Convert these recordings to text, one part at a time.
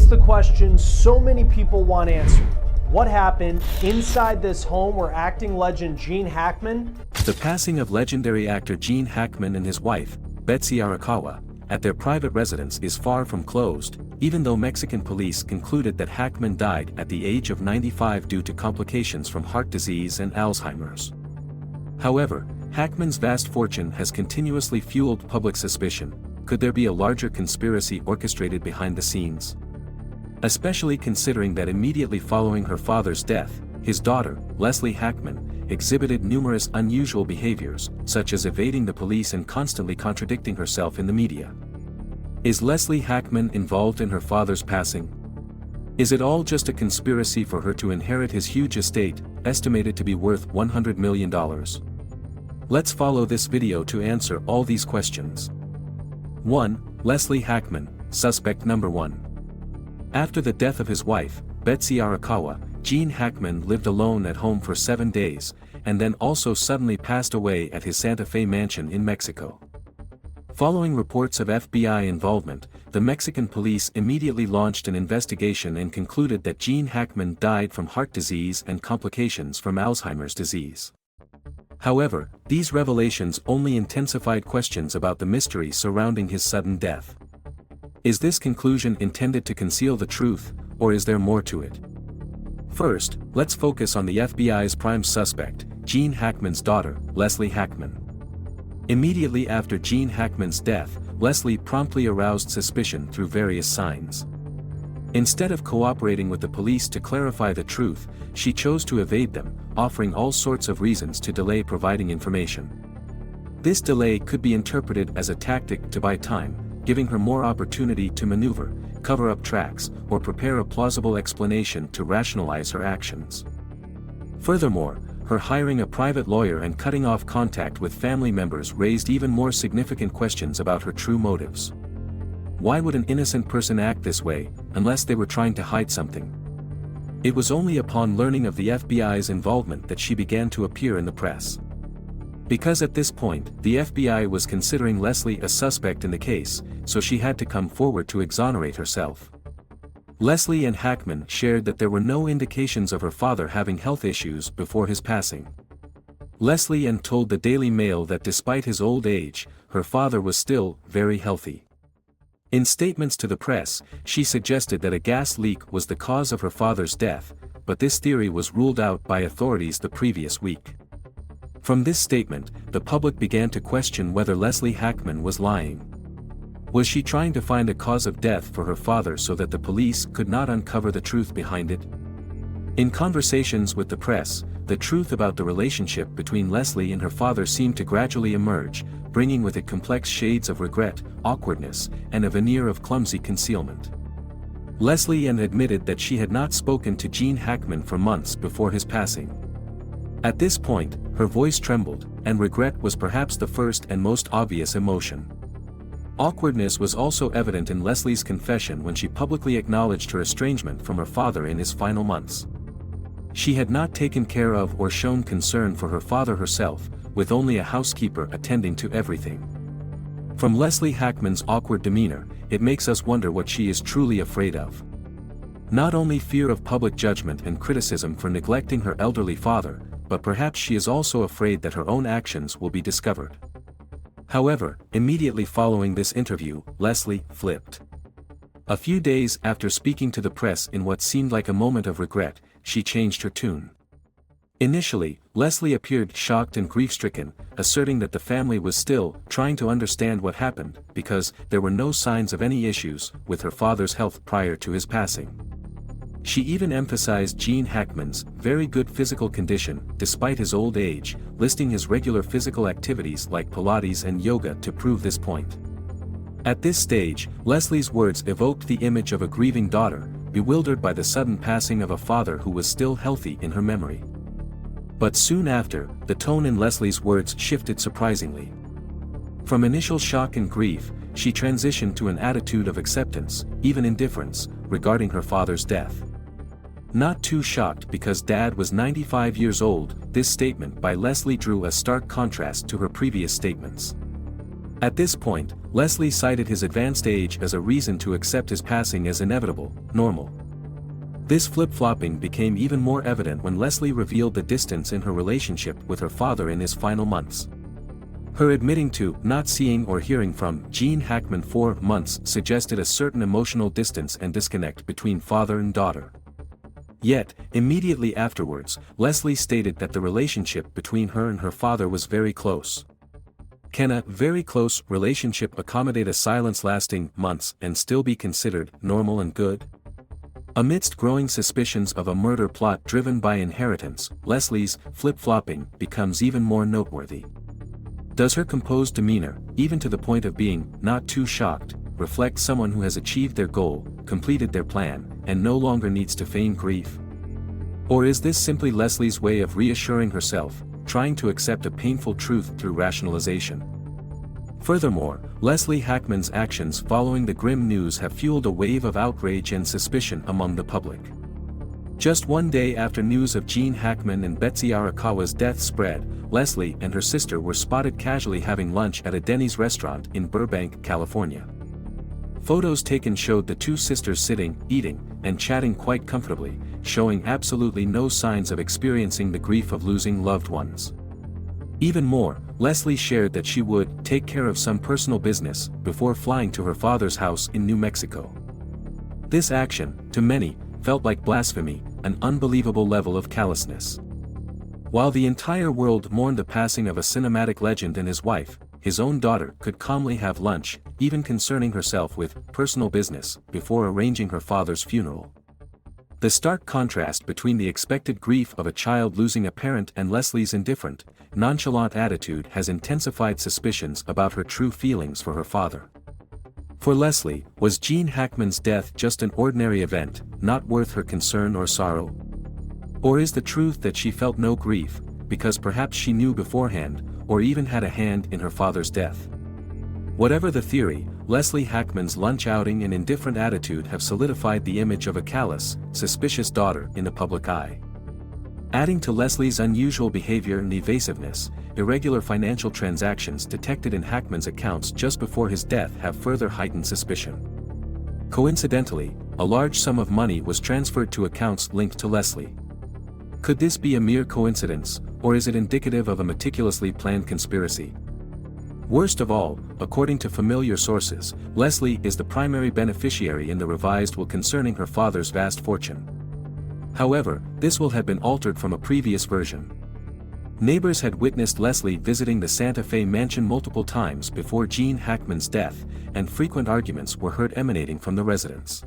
It's the question so many people want answered. What happened inside this home where acting legend Gene Hackman? The passing of legendary actor Gene Hackman and his wife, Betsy Arakawa, at their private residence is far from closed, even though Mexican police concluded that Hackman died at the age of 95 due to complications from heart disease and Alzheimer's. However, Hackman's vast fortune has continuously fueled public suspicion. Could there be a larger conspiracy orchestrated behind the scenes? Especially considering that immediately following her father's death, his daughter, Leslie Hackman, exhibited numerous unusual behaviors, such as evading the police and constantly contradicting herself in the media. Is Leslie Hackman involved in her father's passing? Is it all just a conspiracy for her to inherit his huge estate, estimated to be worth $100 million? Let's follow this video to answer all these questions. 1. Leslie Hackman, suspect number 1. After the death of his wife, Betsy Arakawa, Gene Hackman lived alone at home for 7 days, and then also suddenly passed away at his Santa Fe mansion in Mexico. Following reports of FBI involvement, the Mexican police immediately launched an investigation and concluded that Gene Hackman died from heart disease and complications from Alzheimer's disease. However, these revelations only intensified questions about the mystery surrounding his sudden death. Is this conclusion intended to conceal the truth, or is there more to it? First, let's focus on the FBI's prime suspect, Gene Hackman's daughter, Leslie Hackman. Immediately after Gene Hackman's death, Leslie promptly aroused suspicion through various signs. Instead of cooperating with the police to clarify the truth, she chose to evade them, offering all sorts of reasons to delay providing information. This delay could be interpreted as a tactic to buy time, giving her more opportunity to maneuver, cover up tracks, or prepare a plausible explanation to rationalize her actions. Furthermore, her hiring a private lawyer and cutting off contact with family members raised even more significant questions about her true motives. Why would an innocent person act this way, unless they were trying to hide something? It was only upon learning of the FBI's involvement that she began to appear in the press. Because at this point, the FBI was considering Leslie a suspect in the case, so she had to come forward to exonerate herself. Leslie and Hackman shared that there were no indications of her father having health issues before his passing. Leslie told the Daily Mail that despite his old age, her father was still very healthy. In statements to the press, she suggested that a gas leak was the cause of her father's death, but this theory was ruled out by authorities the previous week. From this statement, the public began to question whether Leslie Hackman was lying. Was she trying to find a cause of death for her father so that the police could not uncover the truth behind it? In conversations with the press, the truth about the relationship between Leslie and her father seemed to gradually emerge, bringing with it complex shades of regret, awkwardness, and a veneer of clumsy concealment. Leslie admitted that she had not spoken to Gene Hackman for months before his passing. At this point, her voice trembled, and regret was perhaps the first and most obvious emotion. Awkwardness was also evident in Leslie's confession when she publicly acknowledged her estrangement from her father in his final months. She had not taken care of or shown concern for her father herself, with only a housekeeper attending to everything. From Leslie Hackman's awkward demeanor, it makes us wonder what she is truly afraid of. Not only fear of public judgment and criticism for neglecting her elderly father, but perhaps she is also afraid that her own actions will be discovered. However, immediately following this interview, Leslie flipped. A few days after speaking to the press in what seemed like a moment of regret, she changed her tune. Initially, Leslie appeared shocked and grief-stricken, asserting that the family was still trying to understand what happened because there were no signs of any issues with her father's health prior to his passing. She even emphasized Gene Hackman's very good physical condition despite his old age, listing his regular physical activities like Pilates and yoga to prove this point. At this stage, Leslie's words evoked the image of a grieving daughter, bewildered by the sudden passing of a father who was still healthy in her memory. But soon after, the tone in Leslie's words shifted surprisingly. From initial shock and grief, she transitioned to an attitude of acceptance, even indifference, regarding her father's death. Not too shocked because Dad was 95 years old, this statement by Leslie drew a stark contrast to her previous statements. At this point, Leslie cited his advanced age as a reason to accept his passing as inevitable, normal. This flip-flopping became even more evident when Leslie revealed the distance in her relationship with her father in his final months. Her admitting to not seeing or hearing from Gene Hackman for months suggested a certain emotional distance and disconnect between father and daughter. Yet, immediately afterwards, Leslie stated that the relationship between her and her father was very close. Can a very close relationship accommodate a silence lasting months and still be considered normal and good? Amidst growing suspicions of a murder plot driven by inheritance, Leslie's flip-flopping becomes even more noteworthy. Does her composed demeanor, even to the point of being not too shocked, reflect someone who has achieved their goal, completed their plan, and no longer needs to feign grief? Or is this simply Leslie's way of reassuring herself, trying to accept a painful truth through rationalization? Furthermore, Leslie Hackman's actions following the grim news have fueled a wave of outrage and suspicion among the public. Just one day after news of Gene Hackman and Betsy Arakawa's death spread, Leslie and her sister were spotted casually having lunch at a Denny's restaurant in Burbank, California. Photos taken showed the two sisters sitting, eating, and chatting quite comfortably, showing absolutely no signs of experiencing the grief of losing loved ones. Even more, Leslie shared that she would take care of some personal business before flying to her father's house in New Mexico. This action, to many, felt like blasphemy, an unbelievable level of callousness. While the entire world mourned the passing of a cinematic legend and his wife, his own daughter could calmly have lunch, even concerning herself with personal business, before arranging her father's funeral. The stark contrast between the expected grief of a child losing a parent and Leslie's indifferent, nonchalant attitude has intensified suspicions about her true feelings for her father. For Leslie, was Gene Hackman's death just an ordinary event, not worth her concern or sorrow? Or is the truth that she felt no grief, because perhaps she knew beforehand, or even had a hand in her father's death? Whatever the theory, Leslie Hackman's lunch outing and indifferent attitude have solidified the image of a callous, suspicious daughter in the public eye. Adding to Leslie's unusual behavior and evasiveness, irregular financial transactions detected in Hackman's accounts just before his death have further heightened suspicion. Coincidentally, a large sum of money was transferred to accounts linked to Leslie. Could this be a mere coincidence, or is it indicative of a meticulously planned conspiracy? Worst of all, according to familiar sources, Leslie is the primary beneficiary in the revised will concerning her father's vast fortune. However, this will had been altered from a previous version. Neighbors had witnessed Leslie visiting the Santa Fe mansion multiple times before Gene Hackman's death, and frequent arguments were heard emanating from the residence.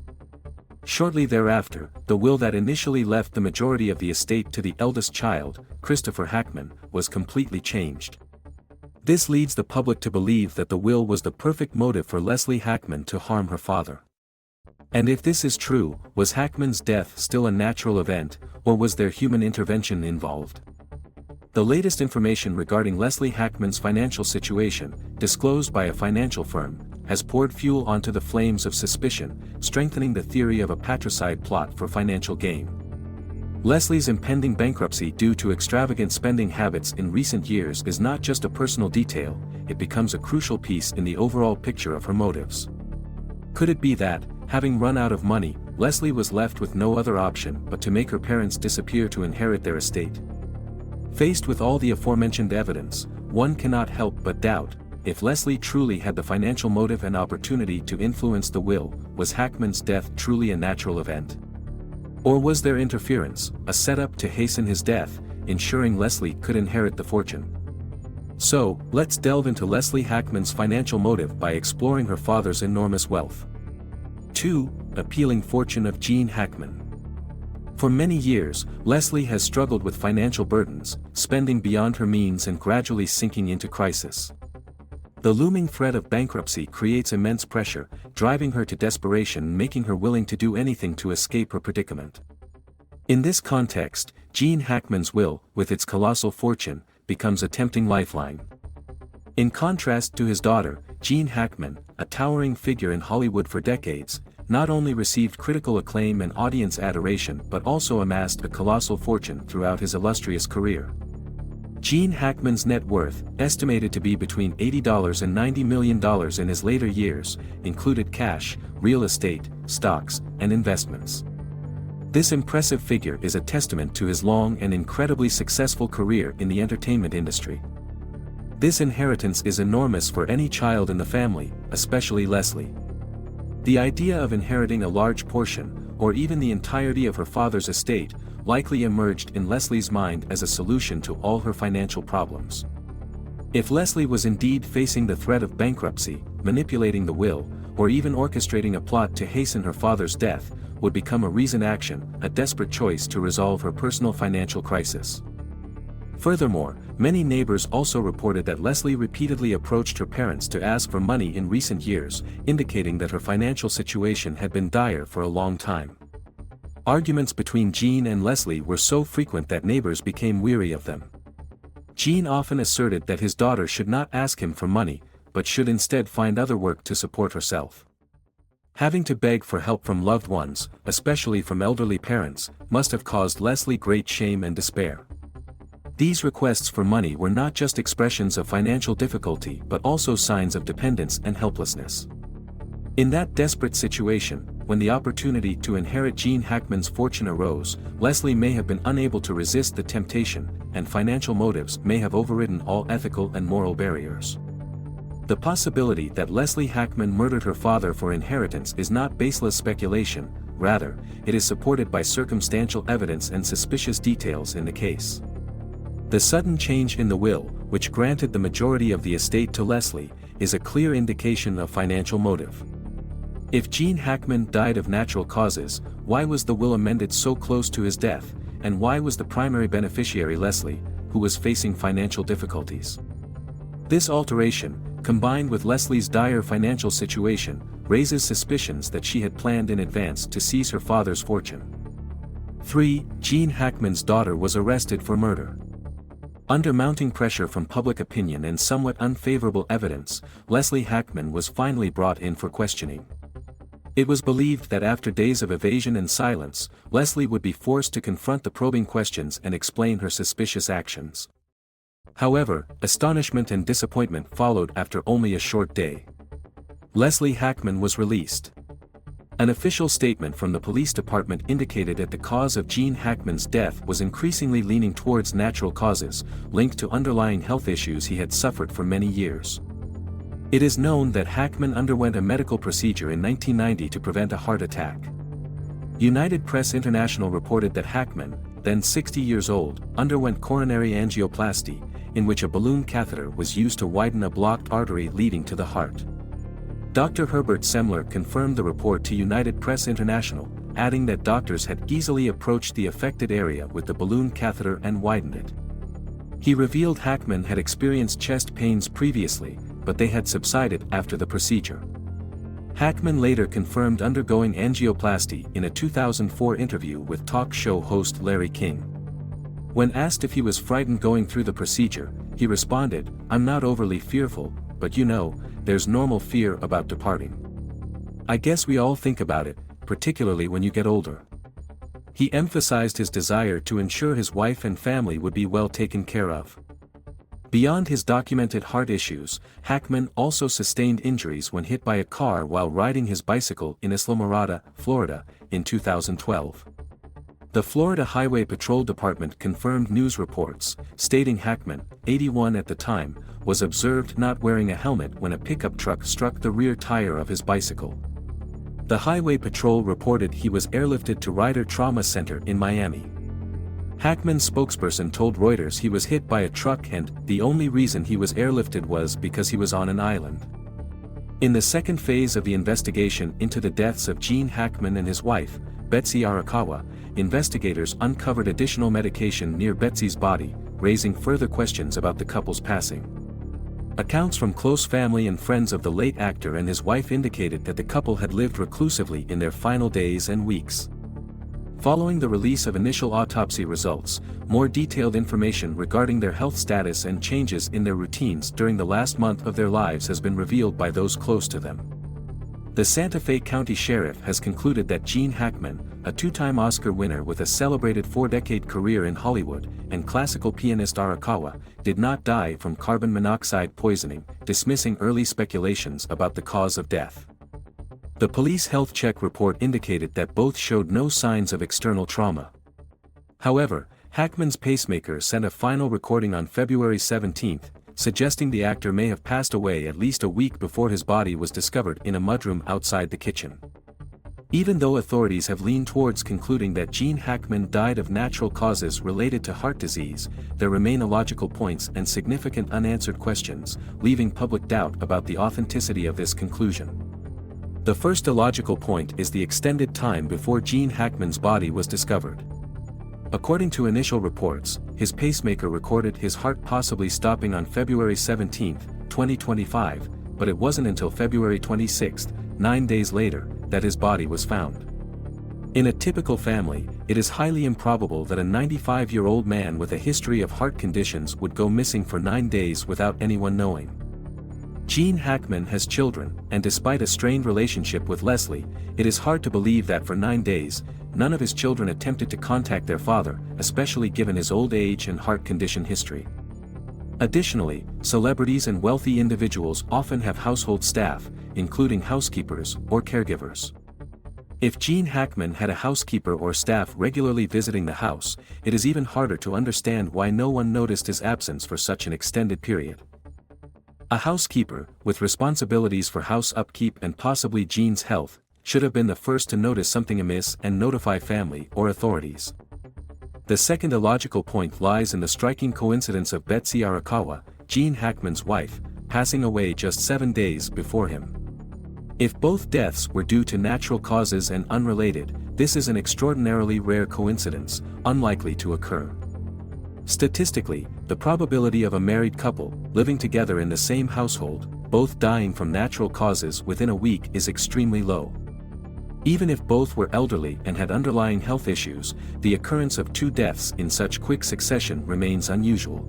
Shortly thereafter, the will that initially left the majority of the estate to the eldest child, Christopher Hackman, was completely changed. This leads the public to believe that the will was the perfect motive for Leslie Hackman to harm her father. And if this is true, was Hackman's death still a natural event, or was there human intervention involved? The latest information regarding Leslie Hackman's financial situation, disclosed by a financial firm, has poured fuel onto the flames of suspicion, strengthening the theory of a patricide plot for financial gain. Leslie's impending bankruptcy due to extravagant spending habits in recent years is not just a personal detail, it becomes a crucial piece in the overall picture of her motives. Could it be that, having run out of money, Leslie was left with no other option but to make her parents disappear to inherit their estate? Faced with all the aforementioned evidence, one cannot help but doubt, if Leslie truly had the financial motive and opportunity to influence the will, was Hackman's death truly a natural event? Or was there interference, a setup to hasten his death, ensuring Leslie could inherit the fortune? So, let's delve into Leslie Hackman's financial motive by exploring her father's enormous wealth. 2. Appealing fortune of Gene Hackman. For many years, Leslie has struggled with financial burdens, spending beyond her means and gradually sinking into crisis. The looming threat of bankruptcy creates immense pressure, driving her to desperation and making her willing to do anything to escape her predicament. In this context, Gene Hackman's will, with its colossal fortune, becomes a tempting lifeline. In contrast to his daughter, Gene Hackman, a towering figure in Hollywood for decades, not only received critical acclaim and audience adoration but also amassed a colossal fortune throughout his illustrious career. Gene Hackman's net worth, estimated to be between $80 and $90 million in his later years, included cash, real estate, stocks, and investments. This impressive figure is a testament to his long and incredibly successful career in the entertainment industry. This inheritance is enormous for any child in the family, especially Leslie. The idea of inheriting a large portion, or even the entirety of her father's estate, likely emerged in Leslie's mind as a solution to all her financial problems. If Leslie was indeed facing the threat of bankruptcy, manipulating the will, or even orchestrating a plot to hasten her father's death, would become a reasoned action, a desperate choice to resolve her personal financial crisis. Furthermore, many neighbors also reported that Leslie repeatedly approached her parents to ask for money in recent years, indicating that her financial situation had been dire for a long time. Arguments between Gene and Leslie were so frequent that neighbors became weary of them. Gene often asserted that his daughter should not ask him for money, but should instead find other work to support herself. Having to beg for help from loved ones, especially from elderly parents, must have caused Leslie great shame and despair. These requests for money were not just expressions of financial difficulty but also signs of dependence and helplessness. In that desperate situation, when the opportunity to inherit Gene Hackman's fortune arose, Leslie may have been unable to resist the temptation, and financial motives may have overridden all ethical and moral barriers. The possibility that Leslie Hackman murdered her father for inheritance is not baseless speculation, rather, it is supported by circumstantial evidence and suspicious details in the case. The sudden change in the will, which granted the majority of the estate to Leslie, is a clear indication of financial motive. If Gene Hackman died of natural causes, why was the will amended so close to his death, and why was the primary beneficiary Leslie, who was facing financial difficulties? This alteration, combined with Leslie's dire financial situation, raises suspicions that she had planned in advance to seize her father's fortune. 3. Gene Hackman's daughter was arrested for murder. Under mounting pressure from public opinion and somewhat unfavorable evidence, Leslie Hackman was finally brought in for questioning. It was believed that after days of evasion and silence, Leslie would be forced to confront the probing questions and explain her suspicious actions. However, astonishment and disappointment followed after only a short day. Leslie Hackman was released. An official statement from the police department indicated that the cause of Gene Hackman's death was increasingly leaning towards natural causes, linked to underlying health issues he had suffered for many years. It is known that Hackman underwent a medical procedure in 1990 to prevent a heart attack. United Press International reported that Hackman, then 60 years old, underwent coronary angioplasty, in which a balloon catheter was used to widen a blocked artery leading to the heart. Dr. Herbert Semler confirmed the report to United Press International, adding that doctors had easily approached the affected area with the balloon catheter and widened it. He revealed Hackman had experienced chest pains previously, but they had subsided after the procedure. Hackman later confirmed undergoing angioplasty in a 2004 interview with talk show host Larry King. When asked if he was frightened going through the procedure, he responded, "I'm not overly fearful, but you know, there's normal fear about departing. I guess we all think about it, particularly when you get older." He emphasized his desire to ensure his wife and family would be well taken care of. Beyond his documented heart issues, Hackman also sustained injuries when hit by a car while riding his bicycle in Islamorada, Florida, in 2012. The Florida Highway Patrol Department confirmed news reports, stating Hackman, 81 at the time, was observed not wearing a helmet when a pickup truck struck the rear tire of his bicycle. The Highway Patrol reported he was airlifted to Ryder Trauma Center in Miami. Hackman's spokesperson told Reuters he was hit by a truck and the only reason he was airlifted was because he was on an island. In the second phase of the investigation into the deaths of Gene Hackman and his wife, Betsy Arakawa, investigators uncovered additional medication near Betsy's body, raising further questions about the couple's passing. Accounts from close family and friends of the late actor and his wife indicated that the couple had lived reclusively in their final days and weeks. Following the release of initial autopsy results, more detailed information regarding their health status and changes in their routines during the last month of their lives has been revealed by those close to them. The Santa Fe County Sheriff has concluded that Gene Hackman, a two-time Oscar winner with a celebrated 4-decade career in Hollywood, and classical pianist Arakawa, did not die from carbon monoxide poisoning, dismissing early speculations about the cause of death. The police health check report indicated that both showed no signs of external trauma. However, Hackman's pacemaker sent a final recording on February 17, suggesting the actor may have passed away at least a week before his body was discovered in a mudroom outside the kitchen. Even though authorities have leaned towards concluding that Gene Hackman died of natural causes related to heart disease, there remain illogical points and significant unanswered questions, leaving public doubt about the authenticity of this conclusion. The first illogical point is the extended time before Gene Hackman's body was discovered. According to initial reports, his pacemaker recorded his heart possibly stopping on February 17, 2025, but it wasn't until February 26, 9 days later, that his body was found. In a typical family, it is highly improbable that a 95-year-old man with a history of heart conditions would go missing for 9 days without anyone knowing. Gene Hackman has children, and despite a strained relationship with Leslie, it is hard to believe that for 9 days, none of his children attempted to contact their father, especially given his old age and heart condition history. Additionally, celebrities and wealthy individuals often have household staff, including housekeepers or caregivers. If Gene Hackman had a housekeeper or staff regularly visiting the house, it is even harder to understand why no one noticed his absence for such an extended period. A housekeeper, with responsibilities for house upkeep and possibly Gene's health, should have been the first to notice something amiss and notify family or authorities. The second illogical point lies in the striking coincidence of Betsy Arakawa, Gene Hackman's wife, passing away just 7 days before him. If both deaths were due to natural causes and unrelated, this is an extraordinarily rare coincidence, unlikely to occur. Statistically, the probability of a married couple, living together in the same household, both dying from natural causes within a week is extremely low. Even if both were elderly and had underlying health issues, the occurrence of 2 deaths in such quick succession remains unusual.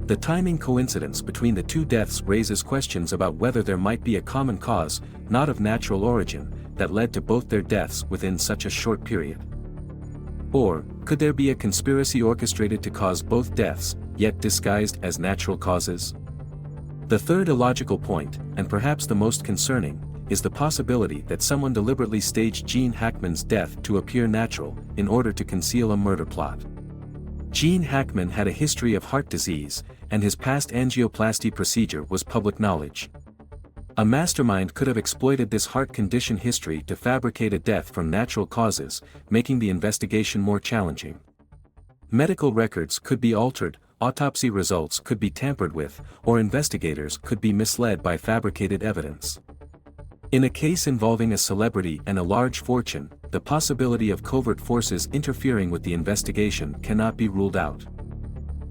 The timing coincidence between the 2 deaths raises questions about whether there might be a common cause, not of natural origin, that led to both their deaths within such a short period. Or, could there be a conspiracy orchestrated to cause both deaths, yet disguised as natural causes? The third illogical point, and perhaps the most concerning, is the possibility that someone deliberately staged Gene Hackman's death to appear natural, in order to conceal a murder plot. Gene Hackman had a history of heart disease, and his past angioplasty procedure was public knowledge. A mastermind could have exploited this heart condition history to fabricate a death from natural causes, making the investigation more challenging. Medical records could be altered, autopsy results could be tampered with, or investigators could be misled by fabricated evidence. In a case involving a celebrity and a large fortune, the possibility of covert forces interfering with the investigation cannot be ruled out.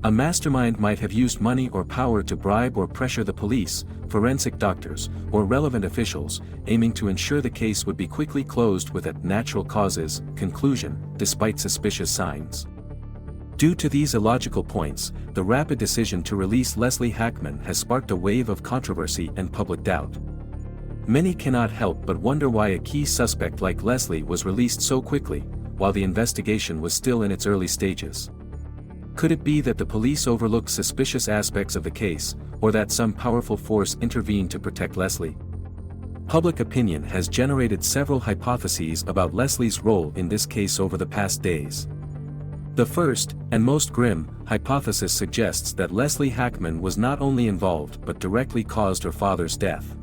A mastermind might have used money or power to bribe or pressure the police, forensic doctors, or relevant officials, aiming to ensure the case would be quickly closed with a natural causes conclusion, despite suspicious signs. Due to these illogical points, the rapid decision to release Leslie Hackman has sparked a wave of controversy and public doubt. Many cannot help but wonder why a key suspect like Leslie was released so quickly, while the investigation was still in its early stages. Could it be that the police overlooked suspicious aspects of the case, or that some powerful force intervened to protect Leslie? Public opinion has generated several hypotheses about Leslie's role in this case over the past days. The first, and most grim, hypothesis suggests that Leslie Hackman was not only involved but directly caused her father's death.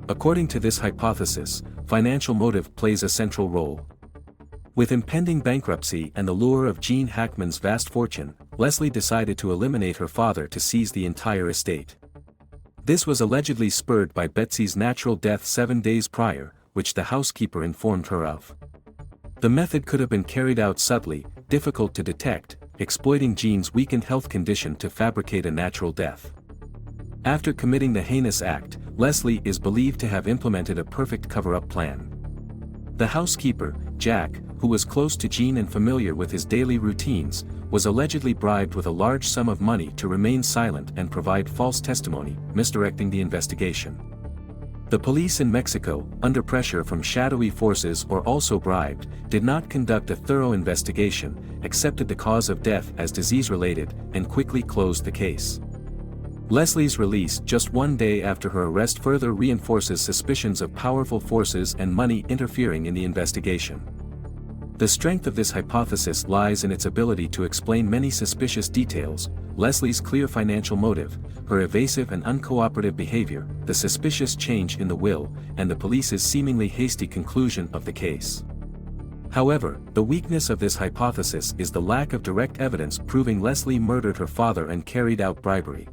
According to this hypothesis, financial motive plays a central role. With impending bankruptcy and the lure of Gene Hackman's vast fortune, Leslie decided to eliminate her father to seize the entire estate. This was allegedly spurred by Betsy's natural death 7 days prior, which the housekeeper informed her of. The method could have been carried out subtly, difficult to detect, exploiting Gene's weakened health condition to fabricate a natural death. After committing the heinous act, Leslie is believed to have implemented a perfect cover-up plan. The housekeeper, Jack, who was close to Gene and familiar with his daily routines, was allegedly bribed with a large sum of money to remain silent and provide false testimony, misdirecting the investigation. The police in Mexico, under pressure from shadowy forces or also bribed, did not conduct a thorough investigation, accepted the cause of death as disease-related, and quickly closed the case. Leslie's release just one day after her arrest further reinforces suspicions of powerful forces and money interfering in the investigation. The strength of this hypothesis lies in its ability to explain many suspicious details: Leslie's clear financial motive, her evasive and uncooperative behavior, the suspicious change in the will, and the police's seemingly hasty conclusion of the case. However, the weakness of this hypothesis is the lack of direct evidence proving Leslie murdered her father and carried out bribery.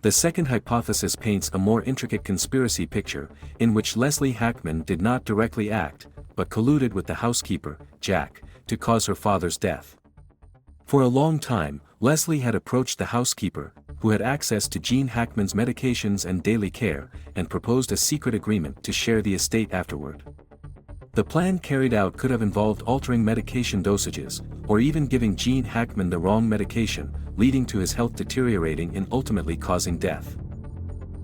The second hypothesis paints a more intricate conspiracy picture, in which Leslie Hackman did not directly act, but colluded with the housekeeper, Jack, to cause her father's death. For a long time, Leslie had approached the housekeeper, who had access to Gene Hackman's medications and daily care, and proposed a secret agreement to share the estate afterward. The plan carried out could have involved altering medication dosages, or even giving Gene Hackman the wrong medication, leading to his health deteriorating and ultimately causing death.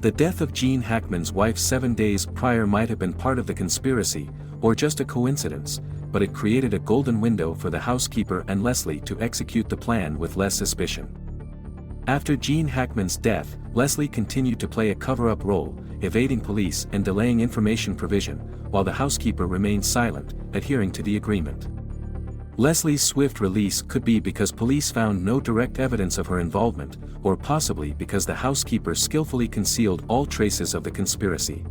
The death of Gene Hackman's wife 7 days prior might have been part of the conspiracy, or just a coincidence, but it created a golden window for the housekeeper and Leslie to execute the plan with less suspicion. After Gene Hackman's death, Leslie continued to play a cover-up role, evading police and delaying information provision, while the housekeeper remained silent, adhering to the agreement. Leslie's swift release could be because police found no direct evidence of her involvement, or possibly because the housekeeper skillfully concealed all traces of the conspiracy.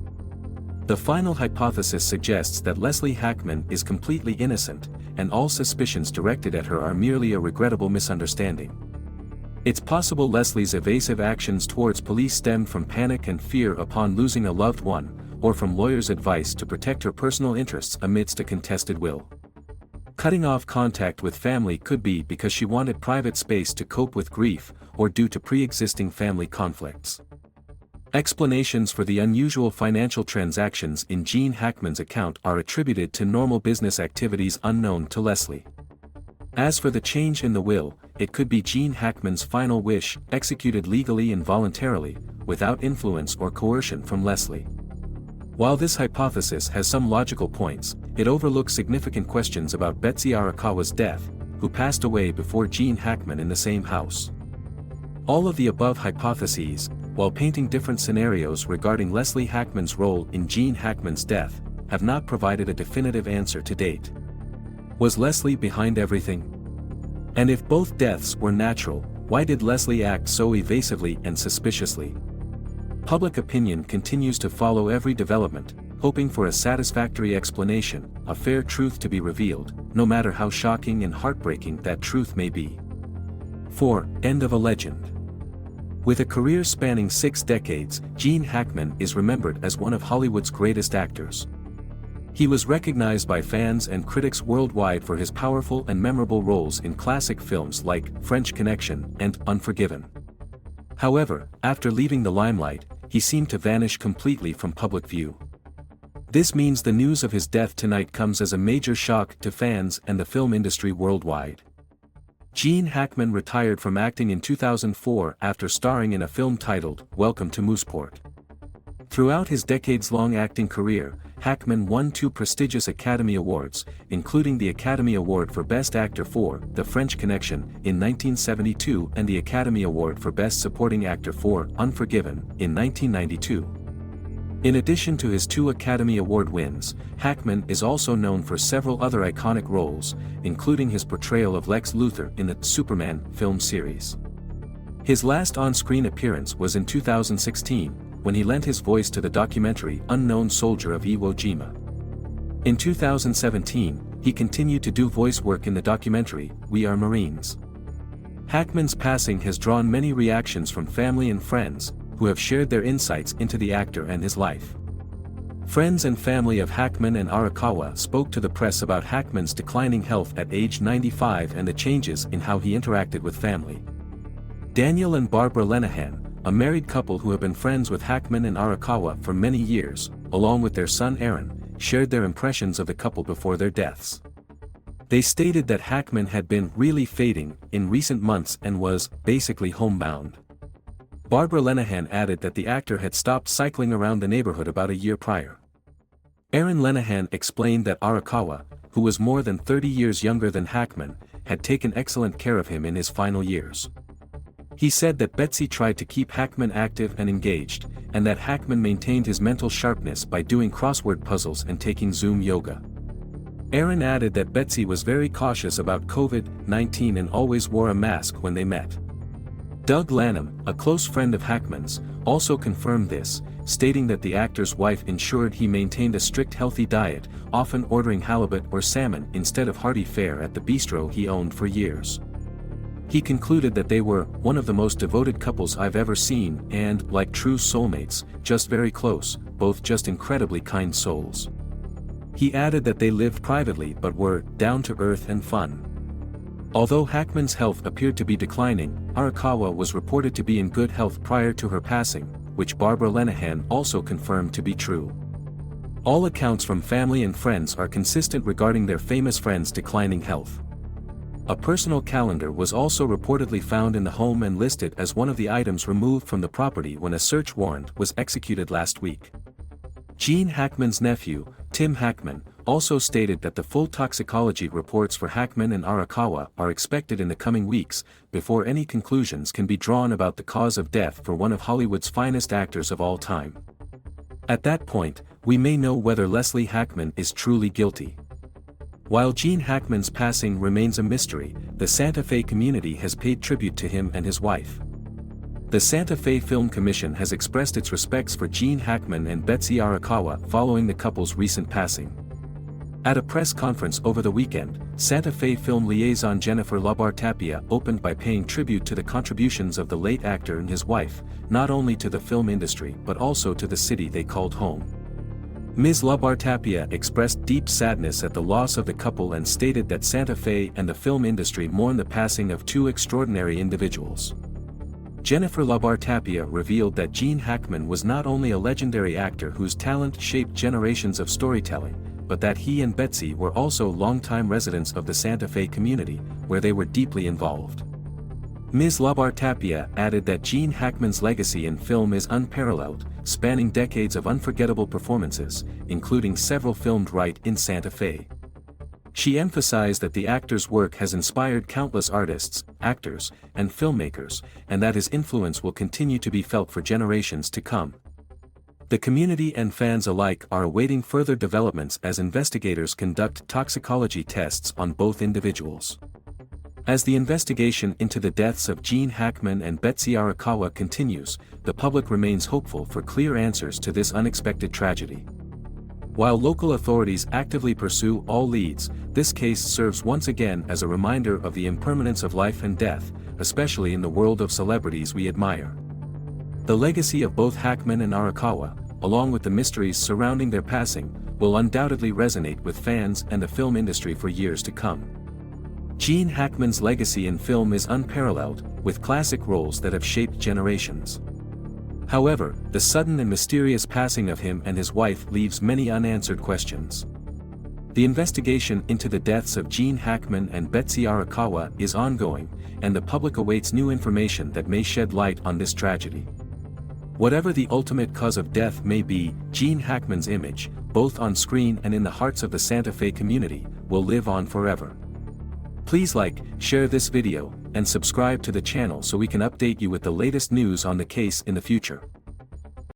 The final hypothesis suggests that Leslie Hackman is completely innocent, and all suspicions directed at her are merely a regrettable misunderstanding. It's possible Leslie's evasive actions towards police stemmed from panic and fear upon losing a loved one, or from lawyers' advice to protect her personal interests amidst a contested will. Cutting off contact with family could be because she wanted private space to cope with grief, or due to pre-existing family conflicts. Explanations for the unusual financial transactions in Gene Hackman's account are attributed to normal business activities unknown to Leslie. As for the change in the will, it could be Gene Hackman's final wish, executed legally and voluntarily, without influence or coercion from Leslie. While this hypothesis has some logical points, it overlooks significant questions about Betsy Arakawa's death, who passed away before Gene Hackman in the same house. All of the above hypotheses, while painting different scenarios regarding Leslie Hackman's role in Gene Hackman's death, have not provided a definitive answer to date. Was Leslie behind everything? And if both deaths were natural, why did Leslie act so evasively and suspiciously? Public opinion continues to follow every development, hoping for a satisfactory explanation, a fair truth to be revealed, no matter how shocking and heartbreaking that truth may be. 4. End of a legend. With a career spanning 6 decades, Gene Hackman is remembered as one of Hollywood's greatest actors. He was recognized by fans and critics worldwide for his powerful and memorable roles in classic films like French Connection and Unforgiven. However, after leaving the limelight, he seemed to vanish completely from public view. This means the news of his death tonight comes as a major shock to fans and the film industry worldwide. Gene Hackman retired from acting in 2004 after starring in a film titled Welcome to Mooseport. Throughout his decades-long acting career, Hackman won 2 prestigious Academy Awards, including the Academy Award for Best Actor for The French Connection in 1972 and the Academy Award for Best Supporting Actor for Unforgiven in 1992. In addition to his 2 Academy Award wins, Hackman is also known for several other iconic roles, including his portrayal of Lex Luthor in the Superman film series. His last on-screen appearance was in 2016, when he lent his voice to the documentary Unknown Soldier of Iwo Jima. In 2017, he continued to do voice work in the documentary We Are Marines. Hackman's passing has drawn many reactions from family and friends, who have shared their insights into the actor and his life. Friends and family of Hackman and Arakawa spoke to the press about Hackman's declining health at age 95 and the changes in how he interacted with family. Daniel and Barbara Lenihan, a married couple who have been friends with Hackman and Arakawa for many years, along with their son Aaron, shared their impressions of the couple before their deaths. They stated that Hackman had been really fading in recent months and was basically homebound. Barbara Lenehan added that the actor had stopped cycling around the neighborhood about a year prior. Aaron Lenehan explained that Arakawa, who was more than 30 years younger than Hackman, had taken excellent care of him in his final years. He said that Betsy tried to keep Hackman active and engaged, and that Hackman maintained his mental sharpness by doing crossword puzzles and taking Zoom yoga. Aaron added that Betsy was very cautious about COVID-19 and always wore a mask when they met. Doug Lanham, a close friend of Hackman's, also confirmed this, stating that the actor's wife ensured he maintained a strict healthy diet, often ordering halibut or salmon instead of hearty fare at the bistro he owned for years. He concluded that they were one of the most devoted couples I've ever seen and, like true soulmates, just very close, both just incredibly kind souls. He added that they lived privately but were down to earth and fun. Although Hackman's health appeared to be declining, Arakawa was reported to be in good health prior to her passing, which Barbara Lenehan also confirmed to be true. All accounts from family and friends are consistent regarding their famous friend's declining health. A personal calendar was also reportedly found in the home and listed as one of the items removed from the property when a search warrant was executed last week. Gene Hackman's nephew, Tim Hackman, also stated that the full toxicology reports for Hackman and Arakawa are expected in the coming weeks, before any conclusions can be drawn about the cause of death for one of Hollywood's finest actors of all time. At that point, we may know whether Leslie Hackman is truly guilty. While Gene Hackman's passing remains a mystery, the Santa Fe community has paid tribute to him and his wife. The Santa Fe Film Commission has expressed its respects for Gene Hackman and Betsy Arakawa following the couple's recent passing. At a press conference over the weekend, Santa Fe film liaison Jennifer Labar-Tapia opened by paying tribute to the contributions of the late actor and his wife, not only to the film industry but also to the city they called home. Ms. Labar-Tapia expressed deep sadness at the loss of the couple and stated that Santa Fe and the film industry mourn the passing of two extraordinary individuals. Jennifer Labar-Tapia revealed that Gene Hackman was not only a legendary actor whose talent shaped generations of storytelling, but that he and Betsy were also longtime residents of the Santa Fe community, where they were deeply involved. Ms. Labar-Tapia added that Gene Hackman's legacy in film is unparalleled, spanning decades of unforgettable performances, including several filmed right in Santa Fe. She emphasized that the actor's work has inspired countless artists, actors, and filmmakers, and that his influence will continue to be felt for generations to come. The community and fans alike are awaiting further developments as investigators conduct toxicology tests on both individuals. As the investigation into the deaths of Gene Hackman and Betsy Arakawa continues, the public remains hopeful for clear answers to this unexpected tragedy. While local authorities actively pursue all leads, this case serves once again as a reminder of the impermanence of life and death, especially in the world of celebrities we admire. The legacy of both Hackman and Arakawa, along with the mysteries surrounding their passing, will undoubtedly resonate with fans and the film industry for years to come. Gene Hackman's legacy in film is unparalleled, with classic roles that have shaped generations. However, the sudden and mysterious passing of him and his wife leaves many unanswered questions. The investigation into the deaths of Gene Hackman and Betsy Arakawa is ongoing, and the public awaits new information that may shed light on this tragedy. Whatever the ultimate cause of death may be, Gene Hackman's image, both on screen and in the hearts of the Santa Fe community, will live on forever. Please like, share this video, and subscribe to the channel so we can update you with the latest news on the case in the future.